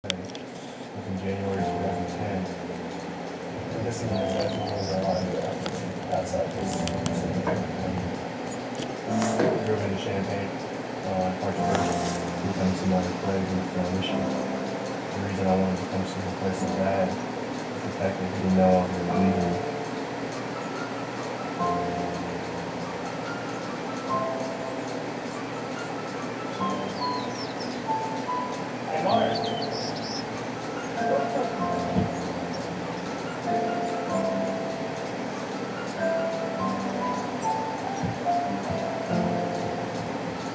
was in January 2010. And this is exactly what I wanted outside this. Drove into Champaign, controversial, become some other play with issue. The reason I wanted to come to the place so bad is the fact that he didn't know I was leaving. Hey, Mark.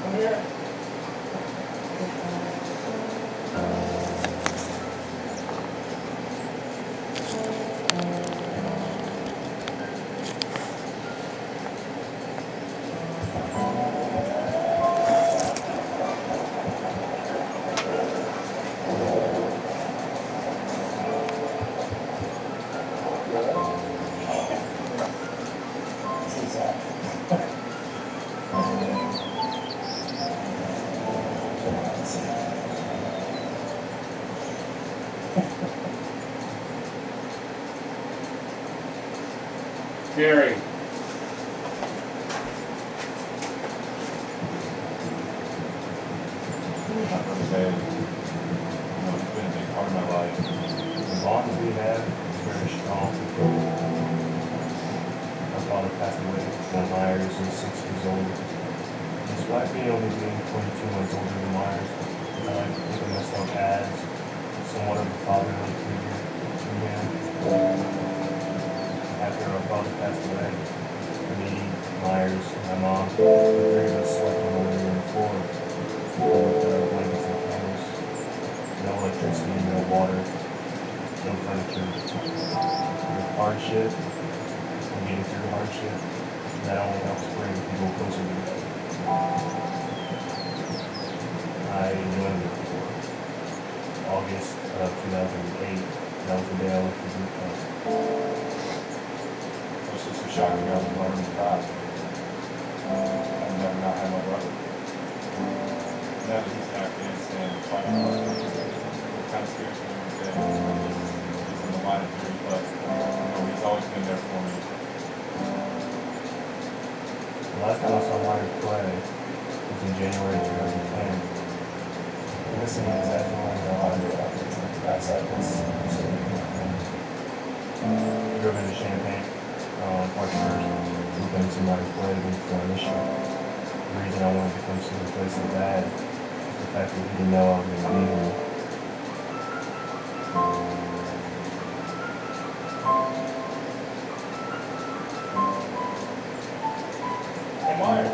Come here. Gary. It's been a big part of my life. The bond that we have is very strong. My father passed away when Myers was 6 years old. Despite me only being 22 months older than Myers, I like to think of myself as somewhat of a fatherly figure to him. After our father passed away, me, Myers, and my mom, the three of us slept on the living room floor with blankets and candles. No electricity, no water, no furniture. With hardship, and getting through hardship, that only helps bring people closer together. I joined it August of 2008. That was the day I left the group home. It's just a shocking how the learning about. I've never not had my brother. Now that he's in Afghanistan fighting hard, it kind of scares me every day. He's in the line of duty, but he's always been there for me. The last time I saw Myers play was in January 2010. And this is exactly what I wanted outside this. Drove into Champaign, controversial, become somebody play with issue. The reason I wanted to come to the place so bad is the fact that he didn't know I was leaving. Hey, Mark.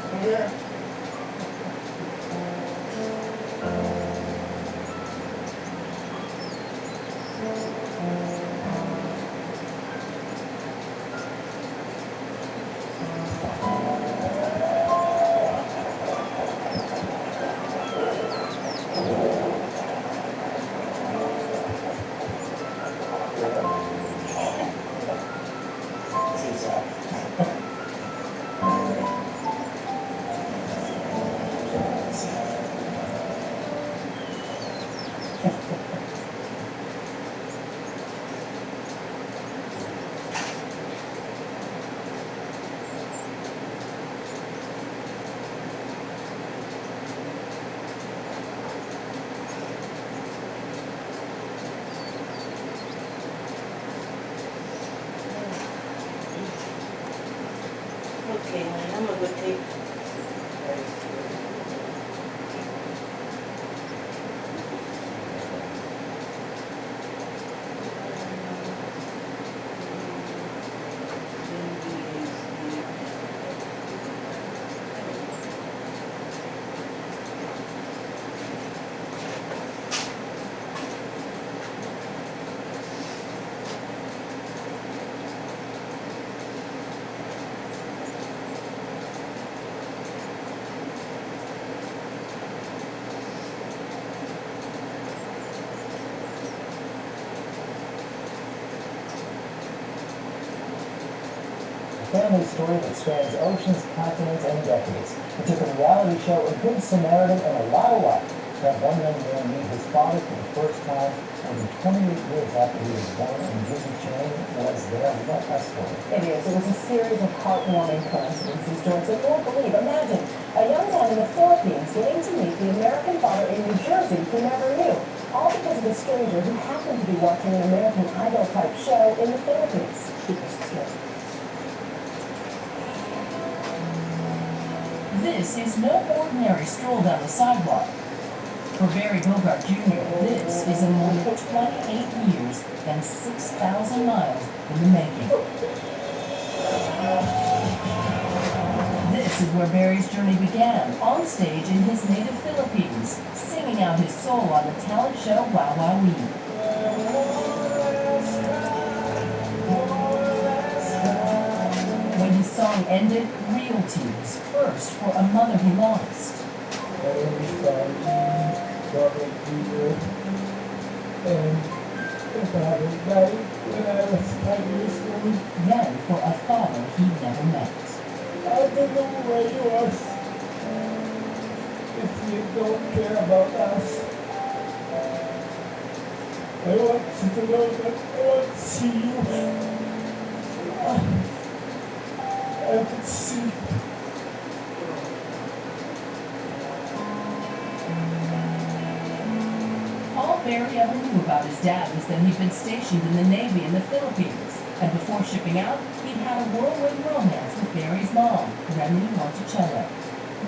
Come here. Okay, honey, I'm gonna go take. family story that spans oceans, continents, and decades. It took a reality show, a good Samaritan, and a lot of luck to have one young man meet his father for the first time more than 28 years after he was born, and Jimmy Chang was there. What a story. It is. It was a series of heartwarming coincidences, George. And you won't believe, imagine a young man in the Philippines getting to meet the American father in New Jersey he never knew. All because of a stranger who happened to be watching an American Idol type show in the Philippines. This is no ordinary stroll down the sidewalk. For Barry Bogart Jr., this is a more than 28 years and 6,000 miles in the making. This is where Barry's journey began, on stage in his native Philippines, singing out his soul on the talent show Wow Wow Wee. When his song ended, real tears, first for a mother he lost. Then for a father he never met. I don't know where you are. If you don't care about us, I want you to know that I want to see you. I can see. All Barry ever knew about his dad was that he'd been stationed in the Navy in the Philippines, and before shipping out, he'd had a whirlwind romance with Barry's mom, Remy Monticello.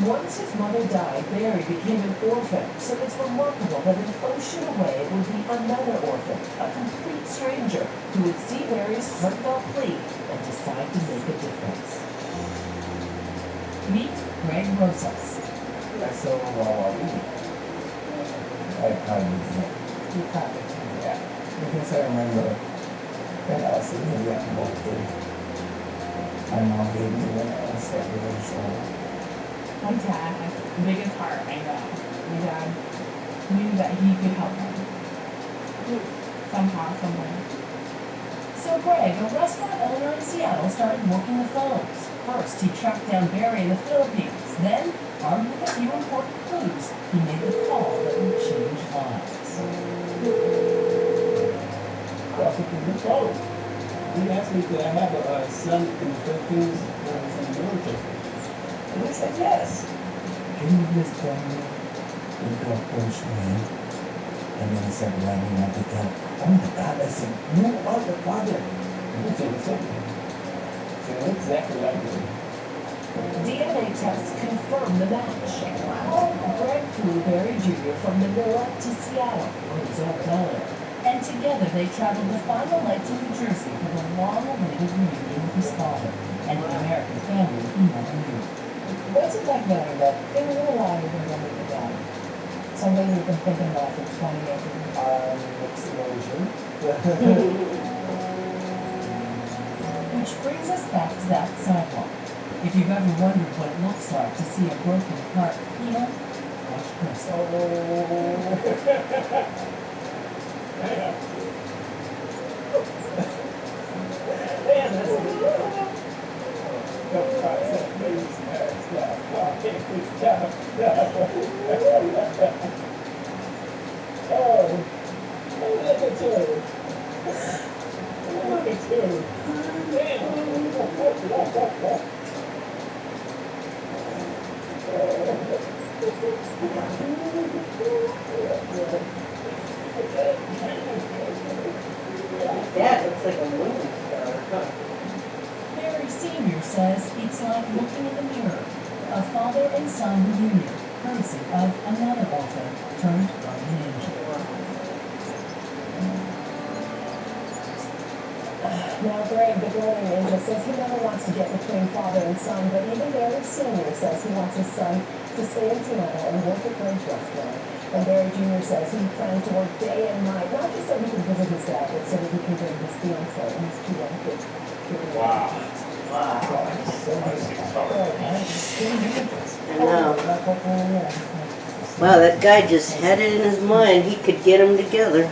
Once his mother died, Barry became an orphan, so it's remarkable that an ocean away would be another orphan, a complete stranger, who would see Barry's heartfelt plea and decide to make a difference. Meet Greg Rosas. I saw Wawa. I probably did. You probably Yeah. Because I remember when I was in the boat, my mom gave me when I was 7 years old. My dad has the biggest heart I know. My dad knew that he could help him. Somehow, somewhere. So Greg, a restaurant owner in Seattle, started working the phones. First, he tracked down Barry in the Philippines. Then, armed with a few important clues, he made the call that would change lives. Talking to the phone. He asked me, did I have a son in the Philippines when I was in the military? And I said, yes. Can you just tell me the first name? And then he said, Remy Monticello. Oh my God, I said, you are the father. And he said, exactly. So exactly like me. DNA tests confirmed the match. Greg flew Barry Jr. from Manila to Seattle on his own dollar. And together they traveled the final leg to New Jersey for the long-awaited reunion with his father and the American family he never knew. What's it like knowing that in real life you're going to meet your dad? Somebody you've been thinking about for 20 years. Mixed emotion. Which brings us back to that sidewalk. If you've ever wondered what it looks like to see a broken heart heal, watch closely. Dad looks like a movie star. Barry Sr. says it's like looking in the mirror. A father and son reunion, courtesy of another orphan turned guardian angel. Now, Greg, the guardian angel, says he never wants to get between father and son, but even Barry Sr. says he wants his son to stay in Seattle and work at Greg's restaurant. And Barry Jr. says he plans to work day and night, not just so he can visit his dad, but so that he can bring his fiancé and his two young kids. Wow. I know. Wow, that guy just had it in his mind he could get them together.